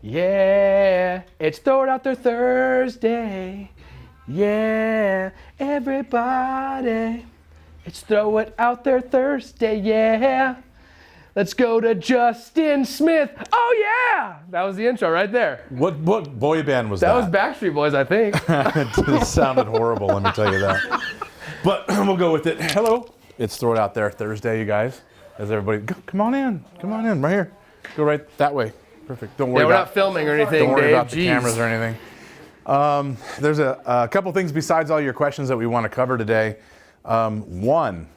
Yeah, it's Throw It Out There Thursday. Yeah, everybody, it's Throw It Out There Thursday, yeah. Let's go to Justin Smith. Oh yeah! That was the intro right there. What boy band was that? That was Backstreet Boys, I think. It sounded horrible, let me tell you that. But we'll go with it. Hello. It's Throw It Out There Thursday, you guys. As everybody, come on in, right here. Go right that way. Perfect. Don't worry Yeah, we're about not filming or anything, Don't worry Dave. about the cameras or anything. There's a couple things besides all your questions that we want to cover today. One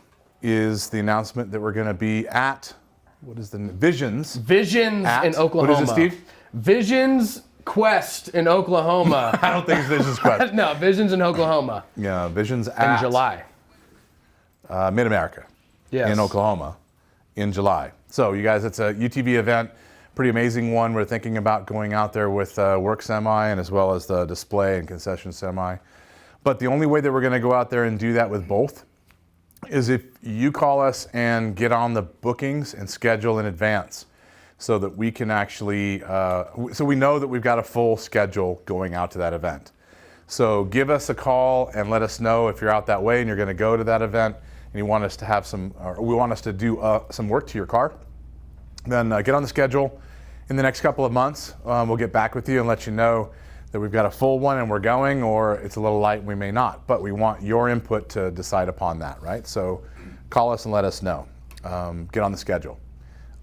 is the announcement that we're going to be at, what is the Visions? Visions in Oklahoma. What is it, Steve? Visions Quest in Oklahoma. I don't think it's Visions Quest. No, Visions in Oklahoma. Yeah, Visions In at July. Mid-America. Yes. In Oklahoma in July. So you guys, it's a UTV event, pretty amazing one. We're thinking about going out there with work semi and as well as the display and concession semi. But the only way that we're going to go out there and do that with both is if you call us and get on the bookings and schedule in advance so that we can actually, so we know that we've got a full schedule going out to that event. So give us a call and let us know if you're out that way and you're going to go to that event and you want us to have some, or we want us to do some work to your car. Then get on the schedule. In the next couple of months, we'll get back with you and let you know that we've got a full one and we're going, or it's a little light and we may not. But we want your input to decide upon that, right? So call us and let us know. Get on the schedule.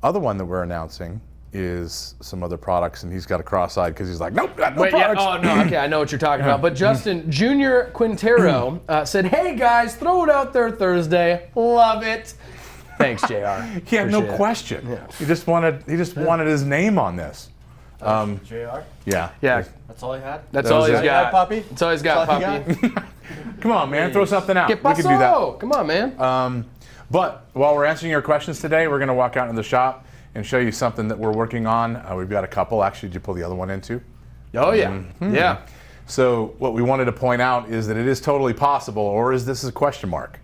Other one that we're announcing is some other products, and he's got a cross-eyed because he's like, nope, got no Wait, products. yeah, oh, no, okay, I know what you're talking about. But Justin, Junior Quintero said, hey guys, Throw It Out There Thursday. Love it. Thanks, JR. He had no question. Yeah. He just wanted his name on this. JR? Yeah. Yeah, That's all he had? that's all he's got. Puppy? That's all he's got, That's all puppy. Come on, man, throw something out. Que We can do that. paso? Come on, man. But while we're answering your questions today, we're going to walk out into the shop and show you something that we're working on. We've got a couple. Actually, did you pull the other one in too? Oh, yeah. Yeah. So what we wanted to point out is that it is totally possible, or is this a question mark?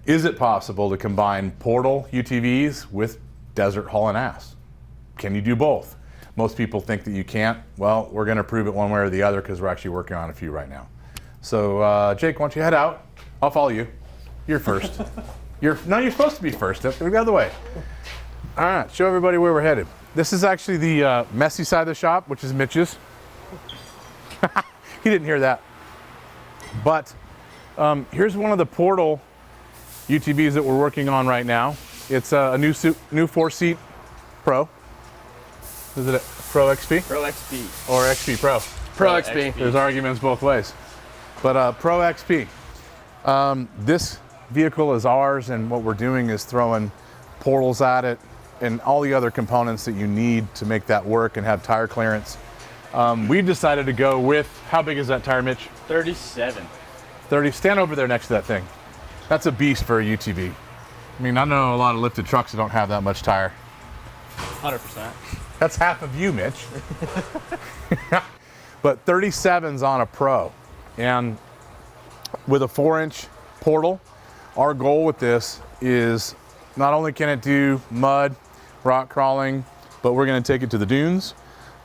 Is it possible to combine portal UTVs with desert haul and ass? Can you do both? Most people think that you can't. Well, we're going to prove it one way or the other because we're actually working on a few right now. So Jake, why don't you head out? I'll follow you. You're first. You're supposed to be first. Go the other way. All right, show everybody where we're headed. This is actually the messy side of the shop, which is Mitch's. He didn't hear that. But here's one of the portal UTVs that we're working on right now. It's a new 4-seat Pro. Is it a Pro XP? Pro XP. Or XP Pro? Pro XP. There's arguments both ways. But Pro XP. This vehicle is ours, and what we're doing is throwing portals at it and all the other components that you need to make that work and have tire clearance. We've decided to go with, how big is that tire, Mitch? 37. 30. Stand over there next to that thing. That's a beast for a UTV. I mean, I know a lot of lifted trucks that don't have that much tire. 100%. That's half of you, Mitch. But 37's on a Pro. And with a 4-inch portal, our goal with this is not only can it do mud, rock crawling, but we're going to take it to the dunes.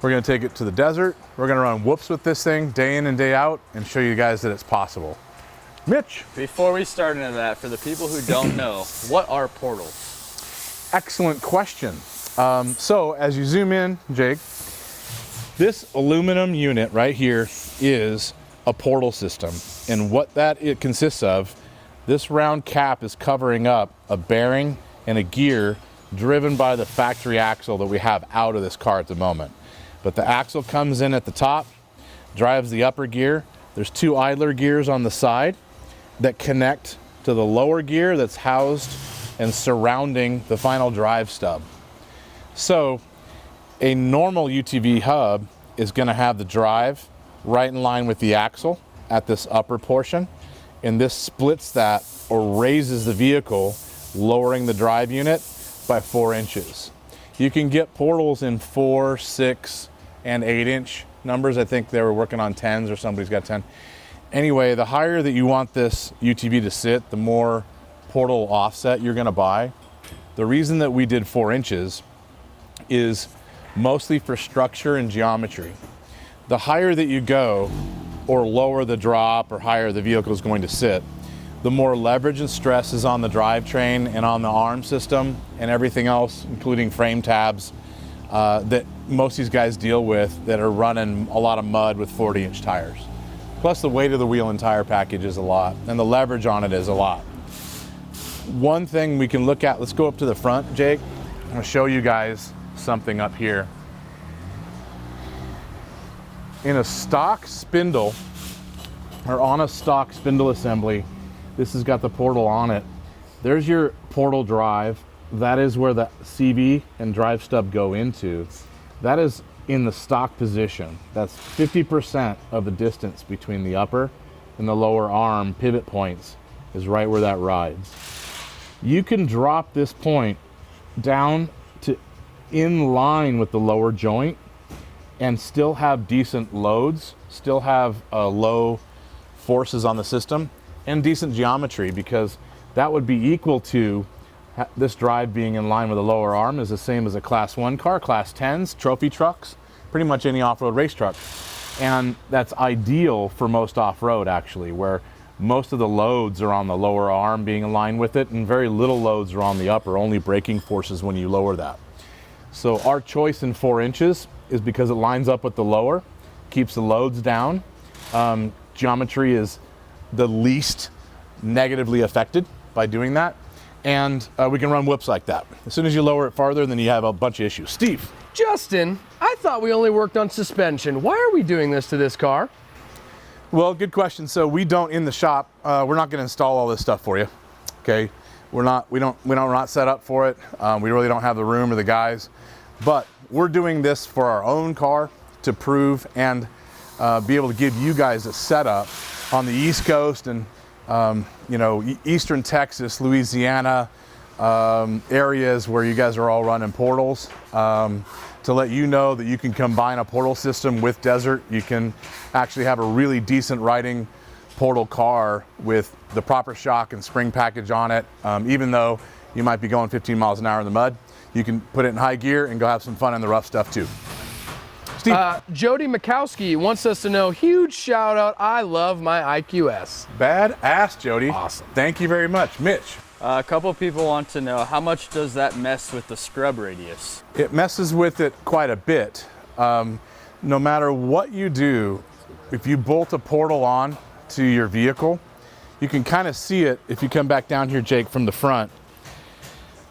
We're going to take it to the desert. We're going to run whoops with this thing day in and day out and show you guys that it's possible. Mitch. Before we start into that, for the people who don't know, what are portals? Excellent question. So as you zoom in, Jake, this aluminum unit right here is a portal system. And what it consists of, this round cap is covering up a bearing and a gear driven by the factory axle that we have out of this car at the moment. But the axle comes in at the top, drives the upper gear. There's 2 idler gears on the side that connect to the lower gear that's housed and surrounding the final drive stub. So a normal UTV hub is going to have the drive right in line with the axle at this upper portion, and this splits that or raises the vehicle, lowering the drive unit by 4 inches. You can get portals in 4, 6, and 8-inch numbers. I think they were working on 10s, or somebody's got 10. Anyway, the higher that you want this UTV to sit, the more portal offset you're going to buy. The reason that we did 4 inches is mostly for structure and geometry. The higher that you go, or lower the drop, or higher the vehicle is going to sit, the more leverage and stress is on the drivetrain and on the arm system and everything else, including frame tabs, that most of these guys deal with that are running a lot of mud with 40-inch tires. Plus the weight of the wheel and tire package is a lot, and the leverage on it is a lot. One thing we can look at, let's go up to the front, Jake. I'm gonna show you guys something up here. In a stock spindle, or on a stock spindle assembly, this has got the portal on it. There's your portal drive. That is where the CV and drive stub go into. That is in the stock position. That's 50% of the distance between the upper and the lower arm pivot points is right where that rides. You can drop this point down to in line with the lower joint and still have decent loads, still have low forces on the system, and decent geometry, because that would be equal to this drive being in line with the lower arm is the same as a class 1 car, class 10s, trophy trucks, pretty much any off-road race truck. And that's ideal for most off-road, actually, where most of the loads are on the lower arm being in line with it, and very little loads are on the upper, only braking forces when you lower that. So our choice in 4 inches is because it lines up with the lower, keeps the loads down. Geometry is the least negatively affected by doing that. And we can run whoops like that. As soon as you lower it farther, then you have a bunch of issues. Steve. Justin, I thought we only worked on suspension. Why are we doing this to this car? Well, good question. So we don't in the shop. We're not going to install all this stuff for you. Okay, we're not set up for it. We really don't have the room or the guys. But we're doing this for our own car to prove and be able to give you guys a setup on the East Coast and Eastern Texas, Louisiana, areas where you guys are all running portals, to let you know that you can combine a portal system with desert. You can actually have a really decent riding portal car with the proper shock and spring package on it. Even though you might be going 15 miles an hour in the mud, you can put it in high gear and go have some fun in the rough stuff too. Steve. Jody Mikowski wants us to know, huge shout out, I love my IQS. Badass, Jody. Awesome. Thank you very much. Mitch. A couple people want to know, how much does that mess with the scrub radius? It messes with it quite a bit. No matter what you do, if you bolt a portal on to your vehicle, you can kind of see it if you come back down here, Jake, from the front.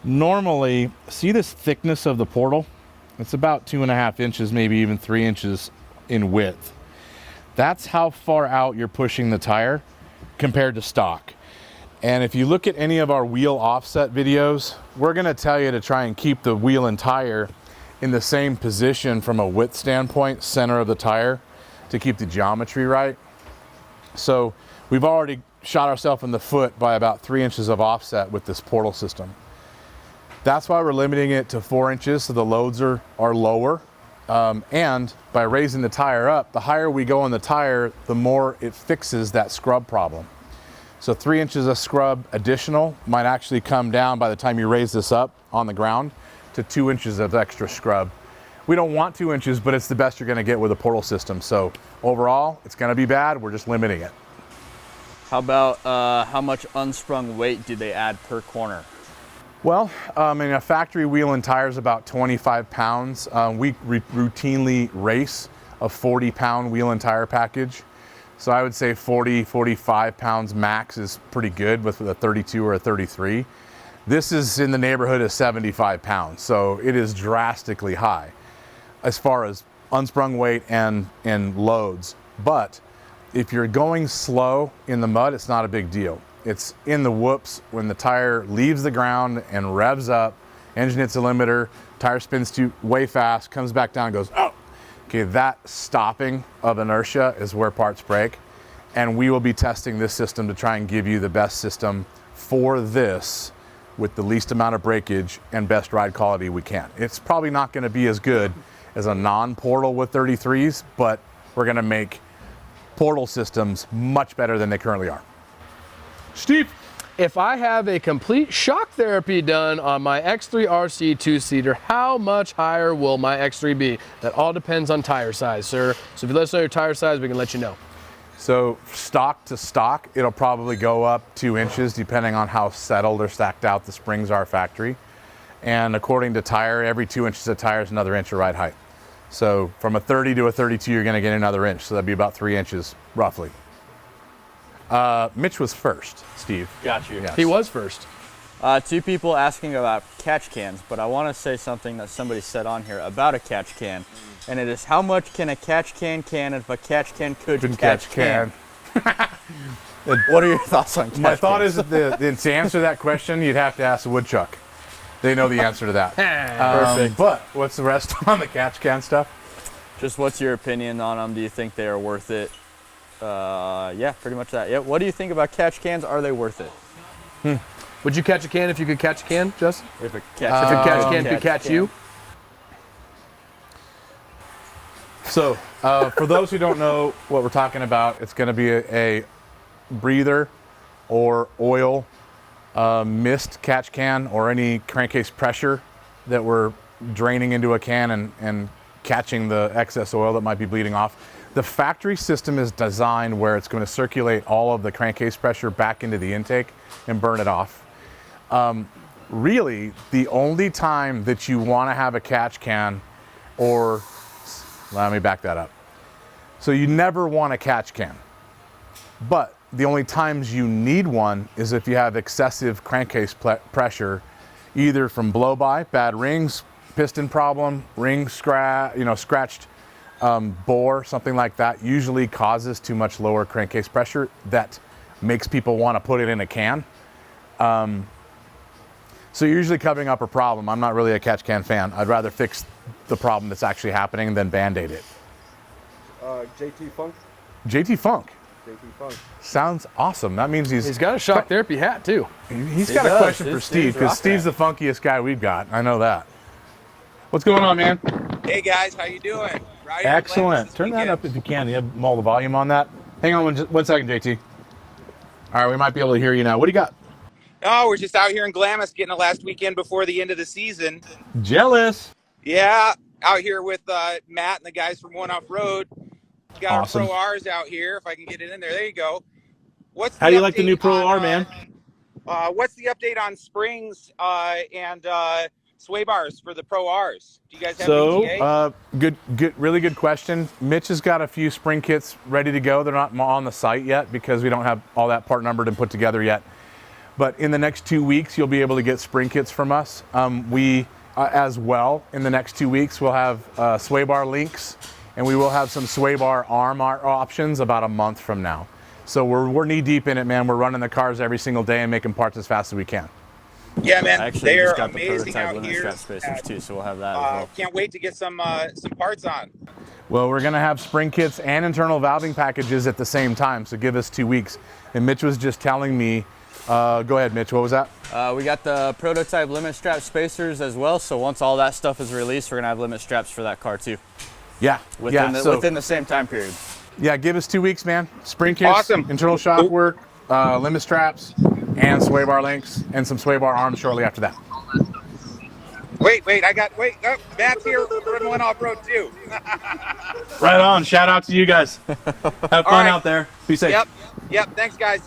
Normally, see this thickness of the portal? It's about 2.5 inches, maybe even 3 inches in width. That's how far out you're pushing the tire compared to stock. And if you look at any of our wheel offset videos, we're gonna tell you to try and keep the wheel and tire in the same position from a width standpoint, center of the tire, to keep the geometry right. So we've already shot ourselves in the foot by about 3 inches of offset with this portal system. That's why we're limiting it to 4 inches, so the loads are lower. And by raising the tire up, the higher we go on the tire, the more it fixes that scrub problem. So 3 inches of scrub additional might actually come down by the time you raise this up on the ground to 2 inches of extra scrub. We don't want 2 inches, but it's the best you're gonna get with a portal system. So overall, it's gonna be bad, we're just limiting it. How about how much unsprung weight do they add per corner? Well, in a factory wheel and tire is about 25 pounds. We routinely race a 40-pound wheel and tire package. So I would say 40, 45 pounds max is pretty good with a 32 or a 33. This is in the neighborhood of 75 pounds, so it is drastically high as far as unsprung weight and loads. But if you're going slow in the mud, it's not a big deal. It's in the whoops when the tire leaves the ground and revs up, engine hits a limiter, tire spins way fast, comes back down and goes, oh! Okay, that stopping of inertia is where parts break. And we will be testing this system to try and give you the best system for this with the least amount of breakage and best ride quality we can. It's probably not gonna be as good as a non-portal with 33s, but we're gonna make portal systems much better than they currently are. Steve. if I have a complete shock therapy done on my X3 RC 2-seater, how much higher will my X3 be? That all depends on tire size, sir. So if you let us know your tire size, we can let you know. So stock to stock, it'll probably go up 2 inches depending on how settled or stacked out the springs are factory. And according to tire, every 2 inches of tire is another inch of ride height. So from a 30 to a 32, you're gonna get another inch. So that'd be about 3 inches, roughly. Mitch was first, Steve. Got you. Yes. He was first. 2 people asking about catch cans, but I want to say something that somebody said on here about a catch can, and it is how much can a catch can if a catch can could catch can? What are your thoughts on catch My thought cans? is that to answer that question, you'd have to ask a woodchuck. They know the answer to that. Perfect. But what's the rest on the catch can stuff? Just what's your opinion on them? Do you think they are worth it? Yeah, pretty much that. Yeah. What do you think about catch cans? Are they worth it? Would you catch a can if you could catch a can, Justin? If a If a catch can could catch you? So, for those who don't know what we're talking about, it's going to be a breather or oil mist catch can, or any crankcase pressure that we're draining into a can and catching the excess oil that might be bleeding off. The factory system is designed where it's going to circulate all of the crankcase pressure back into the intake and burn it off. Really, the only time that you want to have a catch can, or let me back that up. So you never want a catch can, but the only times you need one is if you have excessive crankcase pressure, either from blow-by, bad rings, piston problem, ring scratched bore, something like that, usually causes too much lower crankcase pressure that makes people want to put it in a can. So you're usually covering up a problem. I'm not really a catch can fan. I'd rather fix the problem that's actually happening than band-aid it. JT Funk. JT Funk. JT Funk. Sounds awesome. That means He's got a shock therapy hat, too. he's got a does. question for Steve, because Steve's the funkiest guy we've got. I know that. What's going on, man? Hey guys, how you doing? Riding Excellent. this Turn that weekend. up if you can. You have all the volume on that. Hang on one second, JT. All right, we might be able to hear you now. What do you got? Oh, we're just out here in Glamis getting the last weekend before the end of the season. Jealous. Yeah, out here with Matt and the guys from One Off Road. Got Awesome. our Pro R's out here. If I can get it in there, there you go. How do you like the new Pro R, man? What's the update on springs and sway bars for the Pro R's? Do you guys have ATA? Really good question. Mitch has got a few spring kits ready to go. They're not on the site yet because we don't have all that part numbered and put together yet. But in the next 2 weeks, you'll be able to get spring kits from us. We, as well, in the next 2 weeks, we'll have sway bar links, and we will have some sway bar arm options about a month from now. So we're knee deep in it, man. We're running the cars every single day and making parts as fast as we can. Yeah, man, Actually, they're just got the amazing prototype out limit here. strap spacers too, so we'll have that as well. Can't wait to get some parts on. Well, we're gonna have spring kits and internal valving packages at the same time, so give us 2 weeks. And Mitch was just telling me, go ahead, Mitch, what was that? We got the prototype limit strap spacers as well, so once all that stuff is released, we're gonna have limit straps for that car too. Yeah, Within the same time period. Yeah, give us 2 weeks, man. Spring kits, Awesome. internal shock work, limit straps, and sway bar links, and some sway bar arms shortly after that. Wait, Matt's here from One Off Road too. Right on. Shout out to you guys. Have fun right. out there. Be safe. Yep. Thanks, guys.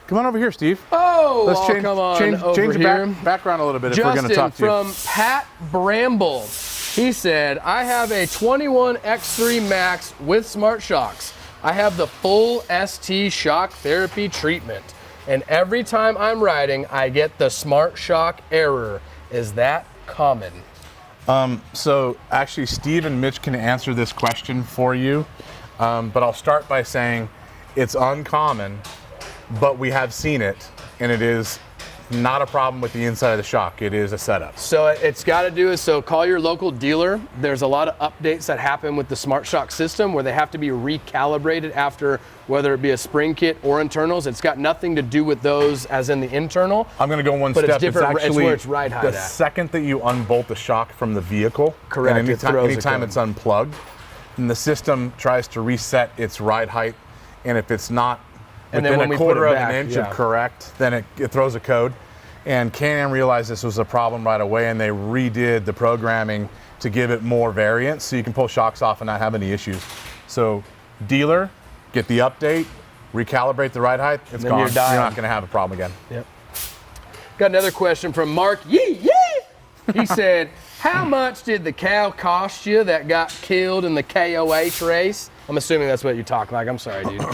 Come on over here, Steve. Oh, Let's I'll come on over change here. the background a little bit if Justin we're going to talk to you. from Pat Bramble. He said, I have a 21 X3 Max with smart shocks. I have the full ST shock therapy treatment. And every time I'm riding, I get the smart shock error. Is that common? So actually, Steve and Mitch can answer this question for you. But I'll start by saying it's uncommon, but we have seen it, and it is not a problem with the inside of the shock. It is a setup. So it's got to do is, so call your local dealer. There's a lot of updates that happen with the smart shock system where they have to be recalibrated after, whether it be a spring kit or internals. It's got nothing to do with those as in the internal. I'm going to go one But step. it's different. It's actually where it's ride height the at. second that you unbolt the shock from the vehicle. Correct, And it throws a anytime code. it's unplugged, and the system tries to reset its ride height, and if it's not And then within when we a put quarter her of back, an inch yeah. of correct, then it throws a code. And Can-Am realized this was a problem right away, and they redid the programming to give it more variance so you can pull shocks off and not have any issues. So dealer, get the update, recalibrate the ride height, it's Then gone. you're You're dialed. not going to have a problem again. Yep. Got another question from Mark. Yee. He said, how much did the cow cost you that got killed in the KOH race? I'm assuming that's what you talk like. I'm sorry, dude.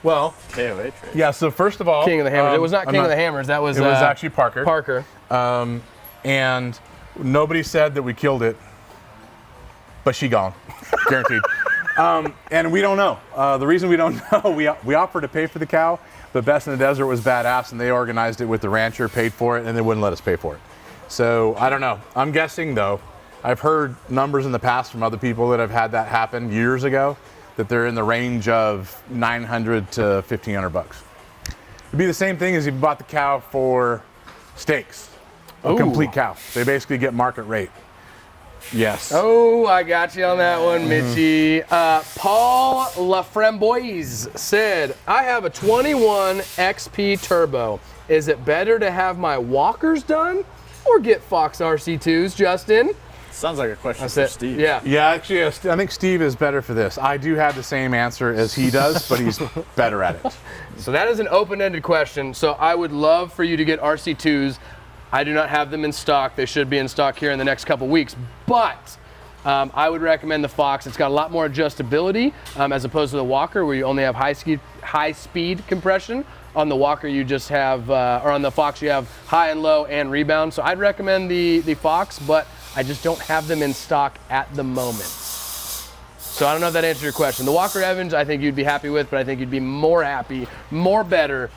Well, KOH race. yeah, so first of all, King of the Hammers. It was not I'm King of the Hammers. That was It was actually Parker. Parker. And nobody said that we killed it, but she gone, guaranteed. And we don't know. The reason we don't know, we offered to pay for the cow, but Best in the Desert was badass, and they organized it with the rancher, paid for it, and they wouldn't let us pay for it. So I don't know. I'm guessing though. I've heard numbers in the past from other people that have had that happen years ago, that they're in the range of $900 to $1,500. It'd be the same thing as if you bought the cow for steaks, a complete cow. They basically get market rate. Yes. Oh, I got you on that one, Mitchie. Paul Laframboise said, I have a 21 XP Turbo. Is it better to have my walkers done or get Fox RC2s, Justin? Sounds like a question That's for it. Steve. Yeah. Yeah, actually, I think Steve is better for this. I do have the same answer as he does, but he's better at it. So that is an open-ended question. So I would love for you to get RC2s. I do not have them in stock. They should be in stock here in the next couple weeks. But I would recommend the Fox. It's got a lot more adjustability as opposed to the Walker, where you only have high speed compression. On the Walker, you just have, or on the Fox, you have high and low and rebound. So I'd recommend the Fox, but I just don't have them in stock at the moment. So I don't know if that answers your question. The Walker Evans, I think you'd be happy with, but I think you'd be more happy, more better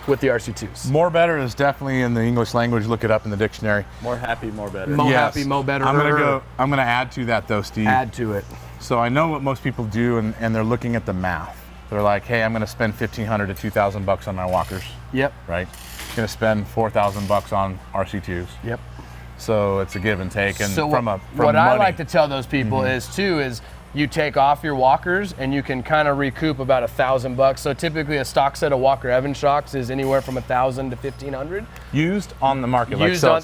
with the RC2s. More better is definitely in the English language. Look it up in the dictionary. More happy, more better. Mo Yes. happy, mo better. I'm gonna add to that though, Steve. Add to it. So I know what most people do, and they're looking at the math. They're like, hey, I'm gonna spend $1,500 to $2,000 on my walkers, Yep. right? Gonna spend $4,000 on RC2s. Yep. So it's a give and take. And So from what money, I like to tell those people is you take off your walkers and you can kind of recoup about $1,000. So typically a stock set of Walker Evans shocks is anywhere from $1,000 to $1,500. used on the market. Used on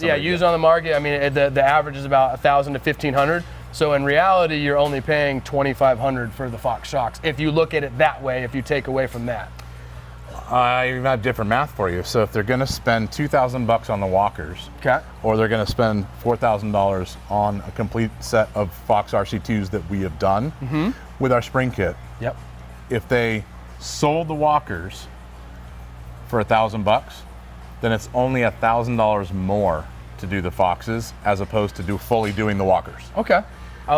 the market. I mean, the average is about $1,000 to $1,500. So in reality, you're only paying $2,500 for the Fox shocks. If you look at it that way, if you take away from that. I have different math for you. So if they're gonna spend $2,000 on the walkers, Okay. or they're gonna spend $4,000 on a complete set of Fox RC2s that we have done with our spring kit, Yep. if they sold the walkers for $1,000, then it's only $1,000 more to do the Foxes as opposed to fully doing the walkers. Okay.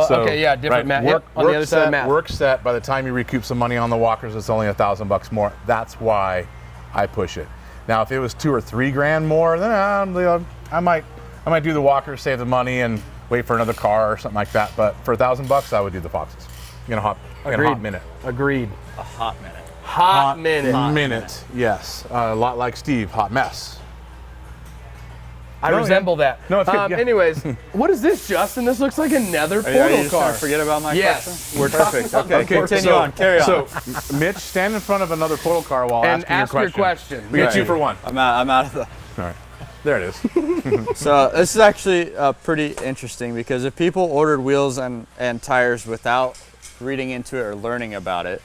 So, okay. Yeah. Different right, math. Yep, on the other side of math. Work set. By the time you recoup some money on the walkers, it's only $1,000 more. That's why I push it. Now, if it was $2 or $3 grand more, then I might do the walkers, save the money, and wait for another car or something like that. But for $1,000, I would do the Foxes. In a hot minute. Agreed. A hot minute. Hot minute. Yes. A lot like Steve. Hot mess. I resemble that. No, it's good, yeah. Anyways, what is this, Justin? This looks like a nether Are you portal just car. gonna forget about my Yes. question? We're Perfect. Okay, continue on. Carry on. So, Mitch, stand in front of another portal car while And asking ask your your question. question. We get Right. 2 for 1. I'm out of the. All right. There it is. So this is actually pretty interesting because if people ordered wheels and tires without reading into it or learning about it,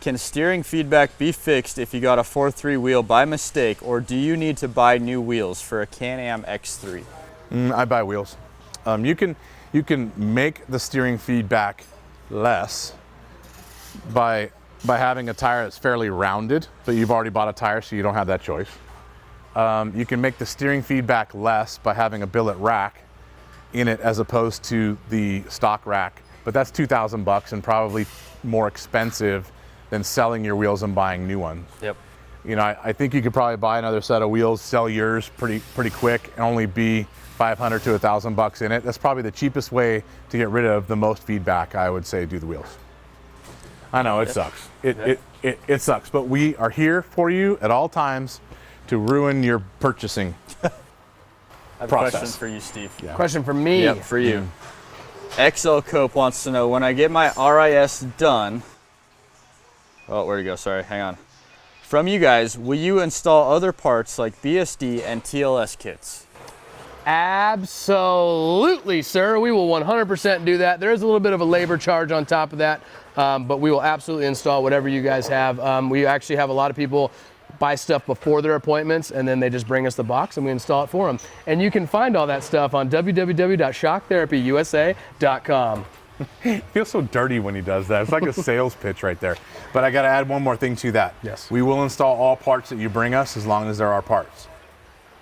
can steering feedback be fixed if you got a 4.3 wheel by mistake, or do you need to buy new wheels for a Can-Am X3? I buy wheels. You can make the steering feedback less by having a tire that's fairly rounded, but you've already bought a tire, so you don't have that choice. You can make the steering feedback less by having a billet rack in it as opposed to the stock rack, but that's $2,000 and probably more expensive than selling your wheels and buying new ones. Yep. You know, I think you could probably buy another set of wheels, sell yours pretty quick, and only be $500 to $1,000 in it. That's probably the cheapest way to get rid of the most feedback. I would say do the wheels. I know it sucks. It sucks, but we are here for you at all times to ruin your purchasing I have process. a question for you, Steve. Yeah. Question for me. Yep, for you. XL Cope wants to know, when I get my RIS done, oh, where'd it go? Sorry, hang on. From you guys, will you install other parts like BSD and TLS kits? Absolutely, sir. We will 100% do that. There is a little bit of a labor charge on top of that, but we will absolutely install whatever you guys have. We actually have a lot of people buy stuff before their appointments, and then they just bring us the box and we install it for them. And you can find all that stuff on www.shocktherapyusa.com. It feels so dirty when he does that. It's like a sales pitch right there. But I got to add one more thing to that. Yes. We will install all parts that you bring us as long as they're our parts.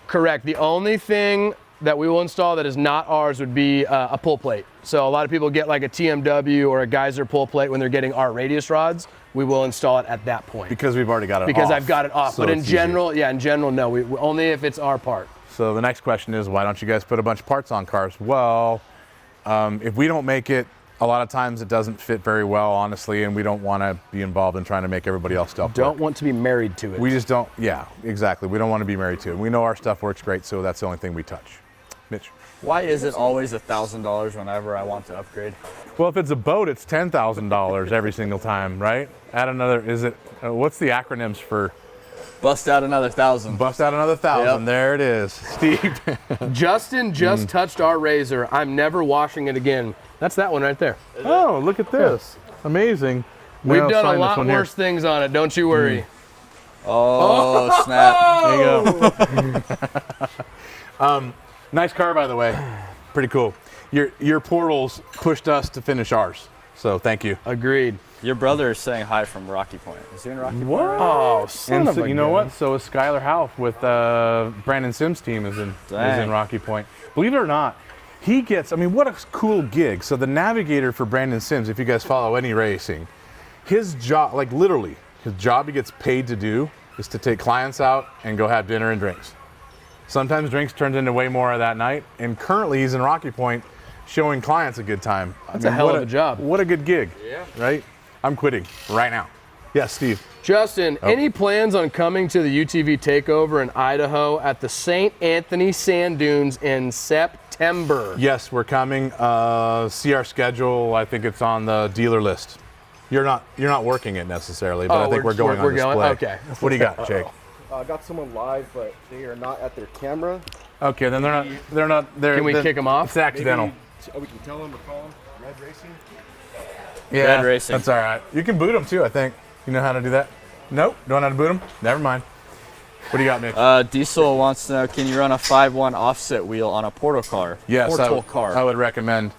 Correct. The only thing that we will install that is not ours would be a pull plate. So a lot of people get like a TMW or a Geyser pull plate when they're getting our radius rods. We will install it at that point. Because we've already got it Because off. I've got it off. So but in it's general, no. We only if it's our part. So the next question is, why don't you guys put a bunch of parts on cars? Well, if we don't make it, a lot of times it doesn't fit very well, honestly, and we don't want to be involved in trying to make everybody else stuff Don't work. want to be married to it. We just don't, yeah, exactly. We don't want to be married to it. We know our stuff works great, so that's the only thing we touch. Mitch? Why is it always $1,000 whenever I want to upgrade? Well, if it's a boat, it's $10,000 every single time, right? Add another, what's the acronyms for? Bust out another 1,000. Bust out another 1,000, Yep. There it is. Steve? Justin just touched our razor. I'm never washing it again. That's that one right there. Oh, look at this. Amazing. We've Now done a sign this lot one here. worse things on it, don't you worry. Oh, snap. There you go. Nice car, by the way. Pretty cool. Your portals pushed us to finish ours, so thank you. Agreed. Your brother is saying hi from Rocky Point. Is he in Rocky Point? Oh, son And of so, a you know gun. what? So is Skylar Half with Brandon Sims' team is in Dang. Rocky Point. Believe it or not, he gets. I mean, what a cool gig. So the navigator for Brandon Sims, if you guys follow any racing, his job, like literally, his job he gets paid to do is to take clients out and go have dinner and drinks. Sometimes drinks turns into way more of that night. And currently he's in Rocky Point showing clients a good time. That's a hell what of a job. What a good gig. Yeah. Right? I'm quitting right now. Yes, Steve. Justin, any plans on coming to the UTV takeover in Idaho at the St. Anthony Sand Dunes in September? Yes, we're coming. See our schedule. I think it's on the dealer list. You're not working it necessarily, but I think we're going on display. Okay. What do you got, Jake? I got someone live, but they are not at their camera. Okay, then they're not. Can we kick them off? It's accidental. We can tell them or call them. Red Racing. Yeah, Red Racing. That's all right. You can boot them too, I think. You know how to do that? Nope, don't know how to boot them? Never mind. What do you got, Mitch? Diesel wants to know, can you run a 5.1 offset wheel on a portal car? Yes, Portal car. I would recommend.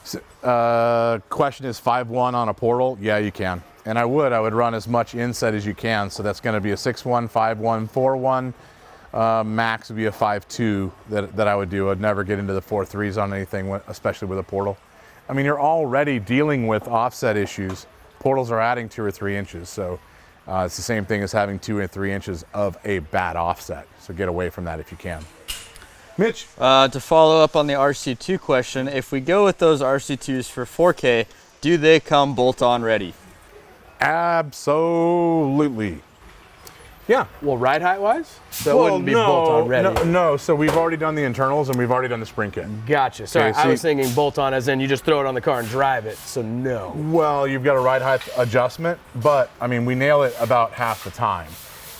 Question is 5.1 on a portal? Yeah, you can. And I would run as much inset as you can. So that's going to be a 6.1, 5.1, 4.1. Max would be a 5.2 that I would do. I'd never get into the 4.3s on anything, especially with a portal. I mean, you're already dealing with offset issues. Portals are adding 2 or 3 inches. So it's the same thing as having 2 or 3 inches of a bad offset. So get away from that if you can. Mitch? To follow up on the RC2 question, if we go with those RC2s for 4K, do they come bolt-on ready? Absolutely. Yeah. Well, ride height wise? So it wouldn't be bolt-on ready. No, so we've already done the internals and we've already done the spring kit. Gotcha. Sorry, Okay, I so was thinking bolt-on as in you just throw it on the car and drive it. So no. Well, you've got a ride height adjustment, but I mean, we nail it about half the time.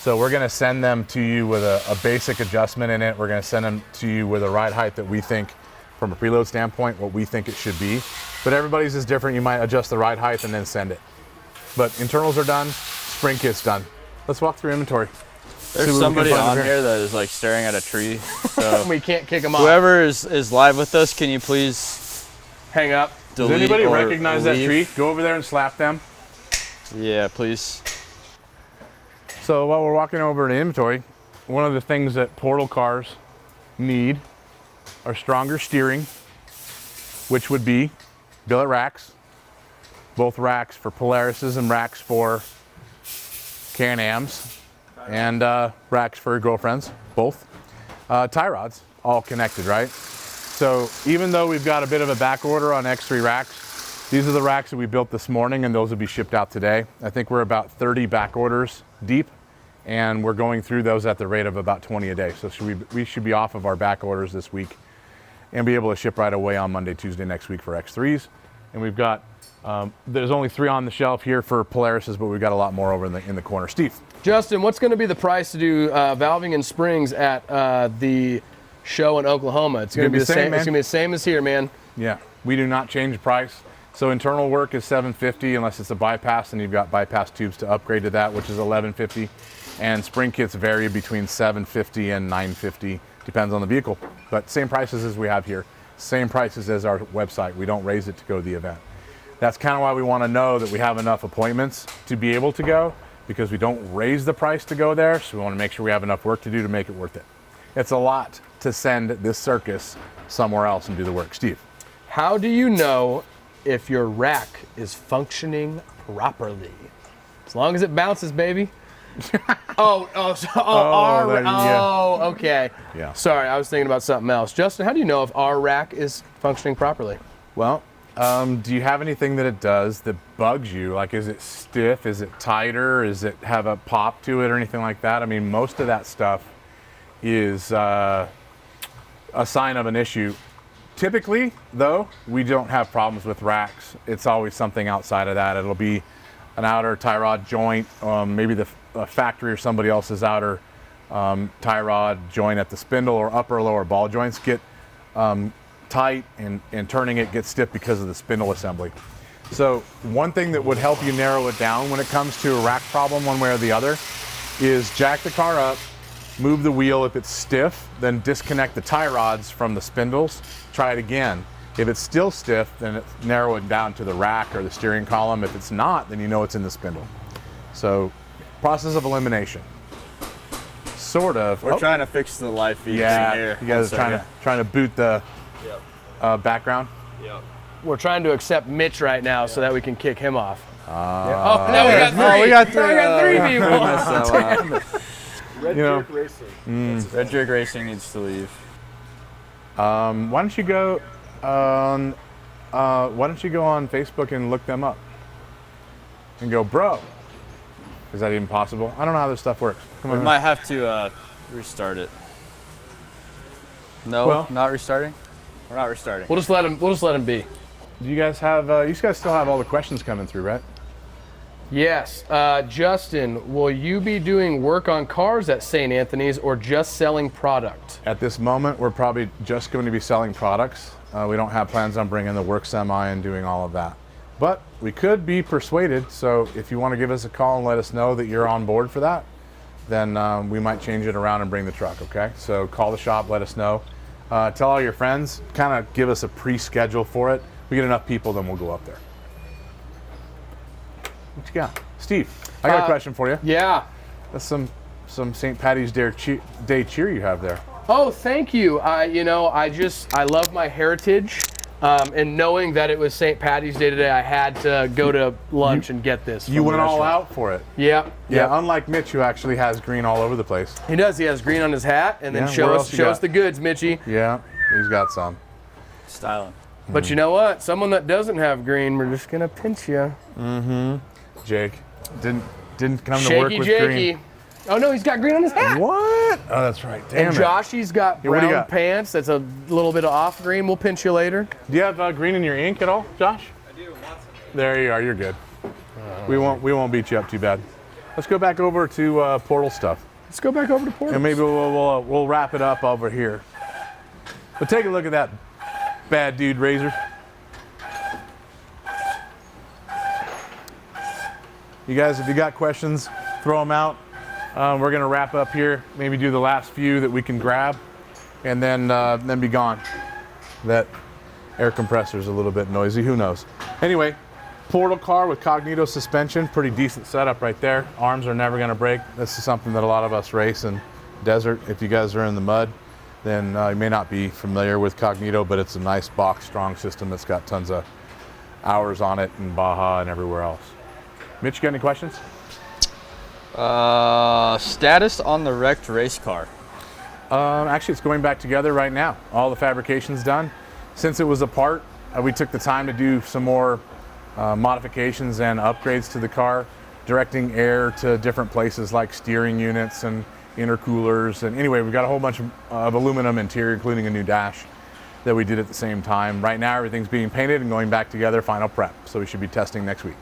So we're gonna send them to you with a basic adjustment in it. We're gonna send them to you with a ride height that we think, from a preload standpoint, what we think it should be. But everybody's is different. You might adjust the ride height and then send it. But internals are done, spring kit's done. Let's walk through inventory. There's somebody on here that is like staring at a tree. So We can't kick them off. whoever is live with us, can you please Hang up. Does delete anybody or recognize that leave? tree? Go over there and slap them. Yeah, please. So while we're walking over to inventory, one of the things that portal cars need are stronger steering, which would be billet racks, both racks for Polarises and racks for Can-Ams, and racks for girlfriends, both. Tie rods, all connected, right? So even though we've got a bit of a back order on X3 racks, these are the racks that we built this morning and those will be shipped out today. I think we're about 30 back orders deep and we're going through those at the rate of about 20 a day. So we should be off of our back orders this week and be able to ship right away on Monday, Tuesday next week for X3s. And we've got There's only 3 on the shelf here for Polarises, but we've got a lot more over in the corner. Steve. Justin, what's going to be the price to do valving and springs at the show in Oklahoma? It's going to be the same. Man. It's going to be the same as here, man. Yeah, we do not change the price. So internal work is $750 unless it's a bypass, and you've got bypass tubes to upgrade to that, which is $1150. And spring kits vary between $750 and $950, depends on the vehicle. But same prices as we have here, same prices as our website. We don't raise it to go to the event. That's kind of why we want to know that we have enough appointments to be able to go, because we don't raise the price to go there. So we want to make sure we have enough work to do to make it worth it. It's a lot to send this circus somewhere else and do the work. Steve. How do you know if your rack is functioning properly? As long as it bounces, baby. Okay. Yeah. Sorry, I was thinking about something else. Justin, how do you know if our rack is functioning properly? Well, do you have anything that it does that bugs you? Like, is it stiff? Is it tighter? Is it have a pop to it or anything like that? I mean, most of that stuff is a sign of an issue. Typically, though, we don't have problems with racks. It's always something outside of that. It'll be an outer tie rod joint, maybe the factory or somebody else's outer tie rod joint at the spindle or upper or lower ball joints get tight, and turning it gets stiff because of the spindle assembly. So one thing that would help you narrow it down when it comes to a rack problem one way or the other is jack the car up, move the wheel. If it's stiff, then disconnect the tie rods from the spindles. Try it again. If it's still stiff, then narrow it down to the rack or the steering column. If it's not, then you know it's in the spindle. So, process of elimination. Sort of. We're trying to fix the live feed yeah, thing here. you guys are trying to boot the background. Yep. We're trying to accept Mitch right now so that we can kick him off. Oh, now we got three. we got 3. Now we got 3 people. Red Jerk Racing. Red Jerk Racing needs to leave. Why don't you go on Facebook and look them up and go, bro? Is that even possible? I don't know how this stuff works. Come We on. might have to restart it. No, Well- not restarting. We're not restarting. We'll just let him be. Do you guys have? You guys still have all the questions coming through, right? Yes. Justin, will you be doing work on cars at St. Anthony's or just selling product? At this moment, we're probably just going to be selling products. We don't have plans on bringing the work semi and doing all of that. But we could be persuaded, so if you want to give us a call and let us know that you're on board for that, then we might change it around and bring the truck, okay? So call the shop, let us know. Tell all your friends, kind of give us a pre-schedule for it. We get enough people, then we'll go up there. What you got? Steve, I got a question for you. Yeah. That's some St. Patty's Day cheer you have there. Oh, thank you. I love my heritage, and knowing that it was St. Patty's Day today, I had to go to lunch and get this. You from the went all restaurant. out for it. Yeah. Yeah, unlike Mitch, who actually has green all over the place. He does. He has green on his hat, and then Yeah, show what us else you got? the goods, Mitchie. Yeah, he's got some. Styling. But you know what? Someone that doesn't have green, we're just gonna pinch you. Jake didn't come to Shaky work with Jakey. green. Oh no, he's got green on his hat. What? Oh, that's right. Damn And it. Joshy's got Yeah, what do you brown got? pants. That's a little bit of off green. We'll pinch you later. Do you have green in your ink at all, Josh? I do, lots of it. There you are. You're good. We won't beat you up too bad. Let's go back over to Portal stuff, Let's go back over to Portals. and maybe we'll wrap it up over here. But take a look at that bad dude razor. You guys, if you got questions, throw them out. We're gonna wrap up here. Maybe do the last few that we can grab, and then be gone. That air compressor's a little bit noisy. Who knows? Anyway, Portal car with Cognito suspension. Pretty decent setup right there. Arms are never gonna break. This is something that a lot of us race in desert. If you guys are in the mud, then you may not be familiar with Cognito, but it's a nice box strong system that's got tons of hours on it in Baja and everywhere else. Mitch, you got any questions? Status on the wrecked race car. Actually, it's going back together right now. All the fabrication's done. Since it was apart, we took the time to do some more modifications and upgrades to the car, directing air to different places like steering units and intercoolers. And anyway, we've got a whole bunch of aluminum interior, including a new dash. that we did at the same time. Right now, everything's being painted and going back together, final prep. So we should be testing next week.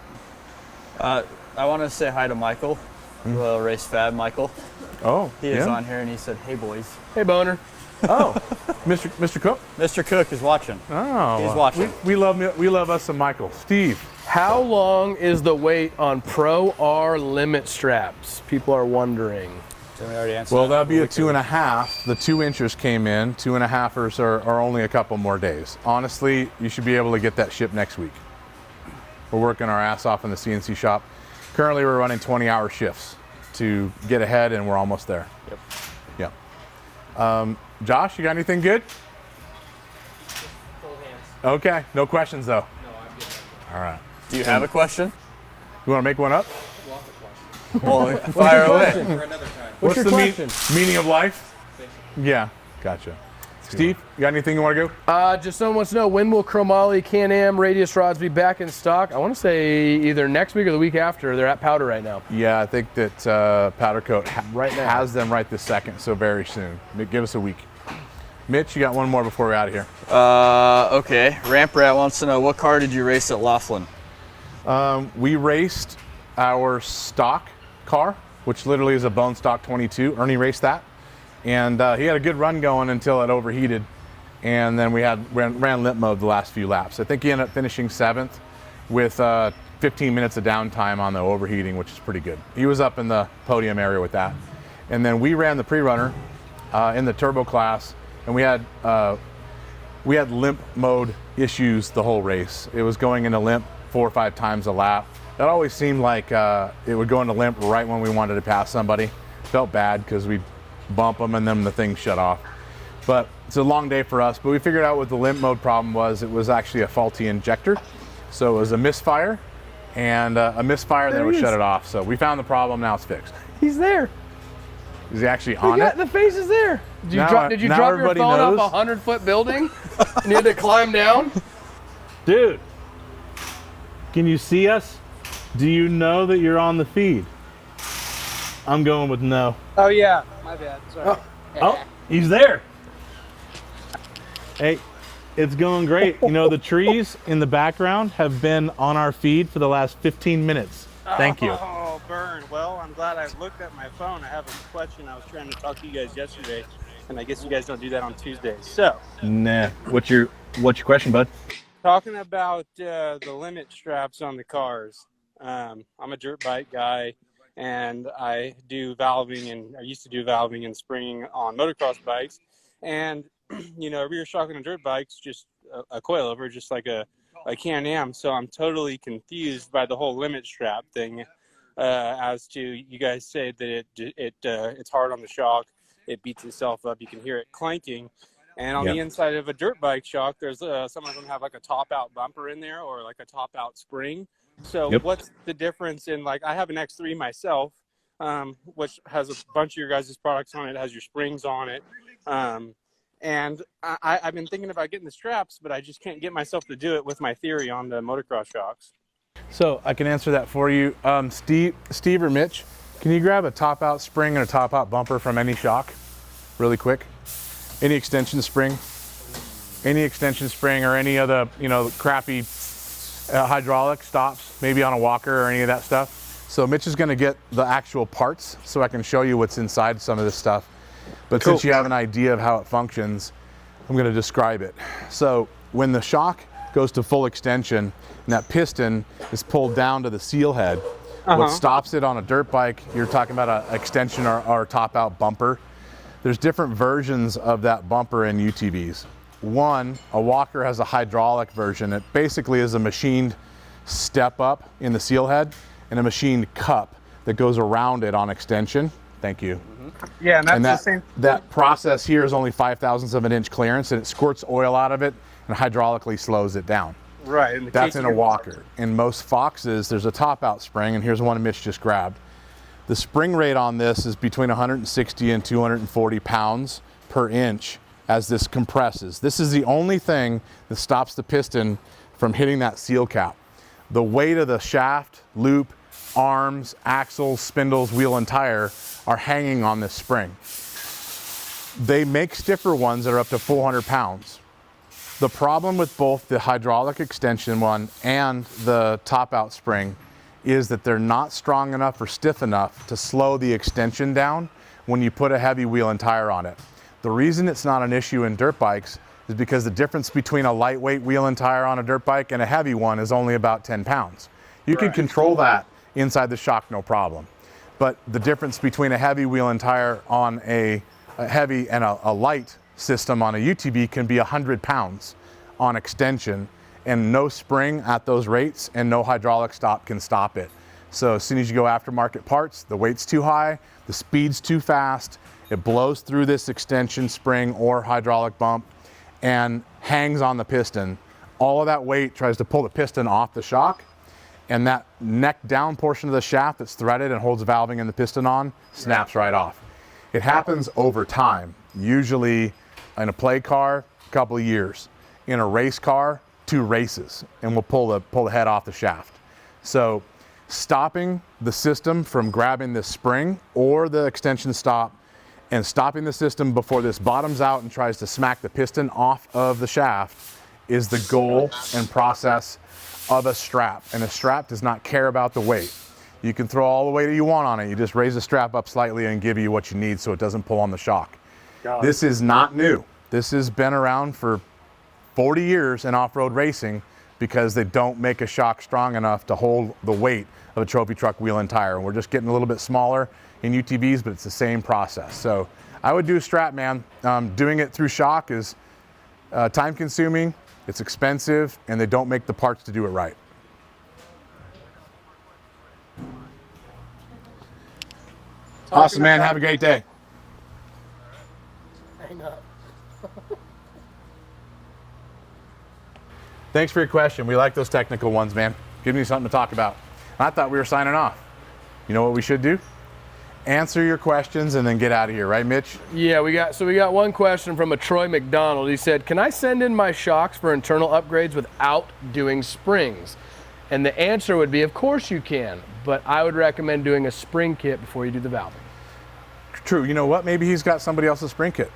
I want to say hi to Michael, Royal Race Fab Michael. Oh, He is on here and he said, "Hey boys." Hey, Boner. Oh, Mr. Cook. Mr. Cook is watching. Oh, He's watching. We love us some Michael. Steve. How long is the wait on Pro R limit straps? People are wondering. Did we already answer Well, that? that'll be a 2.5. The 2-inchers came in. 2.5ers are only a couple more days. Honestly, you should be able to get that shipped next week. We're working our ass off in the CNC shop. Currently, we're running 20-hour shifts to get ahead, and we're almost there. Yep. Yeah. Josh, you got anything good? Full hands. Okay, no questions though. No, I'm good. All right. Do you have a question? You want to make one up? Lots of questions. Well, fire away. For another time. What's your question? Meaning of life? Yeah, gotcha. Steve, you got anything you want to go? Just someone wants to know, when will Chromoly Can-Am radius rods be back in stock? I want to say either next week or the week after. They're at powder right now. Yeah, I think that Powder Coat Right now. has them right this second, so very soon. Give us a week. Mitch, you got one more before we're out of here. Okay. Ramp Rat wants to know, what car did you race at Laughlin? We raced our stock car, which literally is a bone stock 22. Ernie raced that. And he had a good run going until it overheated. And then we ran limp mode the last few laps. I think he ended up finishing 7th with 15 minutes of downtime on the overheating, which is pretty good. He was up in the podium area with that. And then we ran the pre-runner in the turbo class, and we had limp mode issues the whole race. It was going into limp 4 or 5 times a lap. That always seemed like it would go into limp right when we wanted to pass somebody. Felt bad because we'd bump them and then the thing shut off. But it's a long day for us. But we figured out what the limp mode problem was. It was actually a faulty injector. So it was a misfire, and a misfire that would shut it off. So we found the problem. Now it's fixed. He's there. Is he actually on it? The face is there. Did you Now- drop now your everybody phone knows. off a 100-foot building and you had to climb down? Dude, can you see us? Do you know that you're on the feed? I'm going with no. Oh yeah, my bad. Sorry. Oh, he's there. Hey, it's going great. You know, the trees in the background have been on our feed for the last 15 minutes. Thank you. Oh, burn. Well, I'm glad I looked at my phone. I have a question. I was trying to talk to you guys yesterday, and I guess you guys don't do that on Tuesdays. So, Nah. What's your question, bud? talking about the limit straps on the cars. I'm a dirt bike guy, and I do valving, and I used to do valving and springing on motocross bikes. And, you know, rear shock on dirt bikes, just a coilover, just like a Can-Am. So I'm totally confused by the whole limit strap thing. As to, you guys say that it's hard on the shock, it beats itself up, you can hear it clanking. And on the inside of a dirt bike shock, there's some of them have like a top out bumper in there or like a top out spring. So what's the difference in, like, I have an X3 myself, which has a bunch of your guys' products on it, has your springs on it. And I've been thinking about getting the straps, but I just can't get myself to do it with my theory on the motocross shocks. So I can answer that for you. Steve or Mitch, can you grab a top out spring and a top out bumper from any shock really quick? Any extension spring or any other, you know, crappy hydraulic stops, maybe on a walker or any of that stuff. So Mitch is going to get the actual parts so I can show you what's inside some of this stuff. But since you have an idea of how it functions, I'm going to describe it. So when the shock goes to full extension and that piston is pulled down to the seal head, what stops it on a dirt bike, you're talking about an extension or top out bumper. There's different versions of that bumper in UTVs. One, a walker has a hydraulic version. It basically is a machined step up in the seal head and a machined cup that goes around it on extension. Thank you. Yeah, and that's the same. That process here is only 5/1000ths of an inch clearance, and it squirts oil out of it and hydraulically slows it down. Right. And That's in a walker. In most Foxes, there's a top out spring, and here's one Mitch just grabbed. The spring rate on this is between 160 and 240 pounds per inch as this compresses. This is the only thing that stops the piston from hitting that seal cap. The weight of the shaft, loop, arms, axles, spindles, wheel, and tire are hanging on this spring. They make stiffer ones that are up to 400 pounds. The problem with both the hydraulic extension one and the top out spring is that they're not strong enough or stiff enough to slow the extension down when you put a heavy wheel and tire on it. The reason it's not an issue in dirt bikes is because the difference between a lightweight wheel and tire on a dirt bike and a heavy one is only about 10 pounds. You can control that inside the shock, no problem. But the difference between a heavy wheel and tire on a heavy and a light system on a UTV can be 100 pounds on extension, and no spring at those rates and no hydraulic stop can stop it. So as soon as you go aftermarket parts, the weight's too high, the speed's too fast, it blows through this extension spring or hydraulic bump and hangs on the piston. All of that weight tries to pull the piston off the shock, and that neck down portion of the shaft that's threaded and holds valving and the piston on snaps right off. It happens over time, usually in a play car, a couple of years. In a race car, 2 races, and we'll pull the head off the shaft. So stopping the system from grabbing this spring or the extension stop and stopping the system before this bottoms out and tries to smack the piston off of the shaft is the goal and process of a strap. And a strap does not care about the weight. You can throw all the weight that you want on it. You just raise the strap up slightly and give you what you need so it doesn't pull on the shock. This is not new. This has been around for 40 years in off-road racing because they don't make a shock strong enough to hold the weight of a trophy truck wheel and tire. And we're just getting a little bit smaller in UTVs, but it's the same process. So I would do a strap, man. Doing it through shock is time consuming, it's expensive, and they don't make the parts to do it right. Awesome, man. Have a great day. Hang up. Thanks for your question. We like those technical ones, man. Give me something to talk about. I thought we were signing off. You know what we should do? Answer your questions and then get out of here, right, Mitch? Yeah, we got one question from a Troy McDonald. He said, "Can I send in my shocks for internal upgrades without doing springs?" And the answer would be, of course you can, but I would recommend doing a spring kit before you do the valving. True. You know what? Maybe he's got somebody else's spring kit.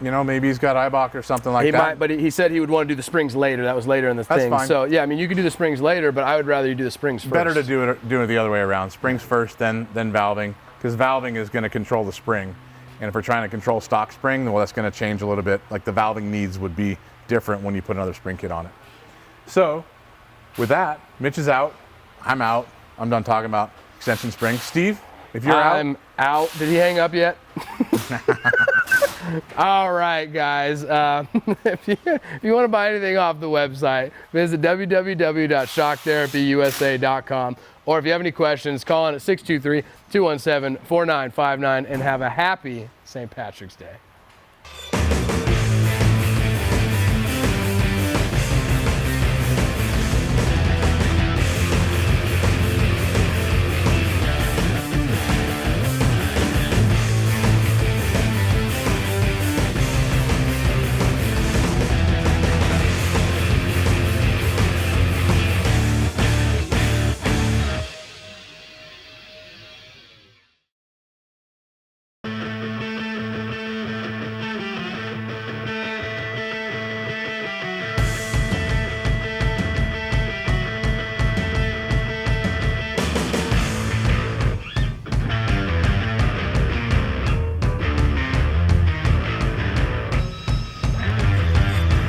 You know, maybe he's got Eibach or something like He that. might, but he said he would want to do the springs later. That was later in the thing. Fine. So yeah, I mean, you could do the springs later, but I would rather you do the springs first. Better to do it the other way around. Springs first, then valving, because valving is going to control the spring. And if we're trying to control stock spring, well, that's going to change a little bit. Like the valving needs would be different when you put another spring kit on it. So with that, Mitch is out. I'm out. I'm done talking about extension springs. Steve, if you're out. I'm out. Did he hang up yet? All right, guys. If you want to buy anything off the website, visit www.shocktherapyusa.com. Or if you have any questions, call in at 623-217-4959 and have a happy St. Patrick's Day.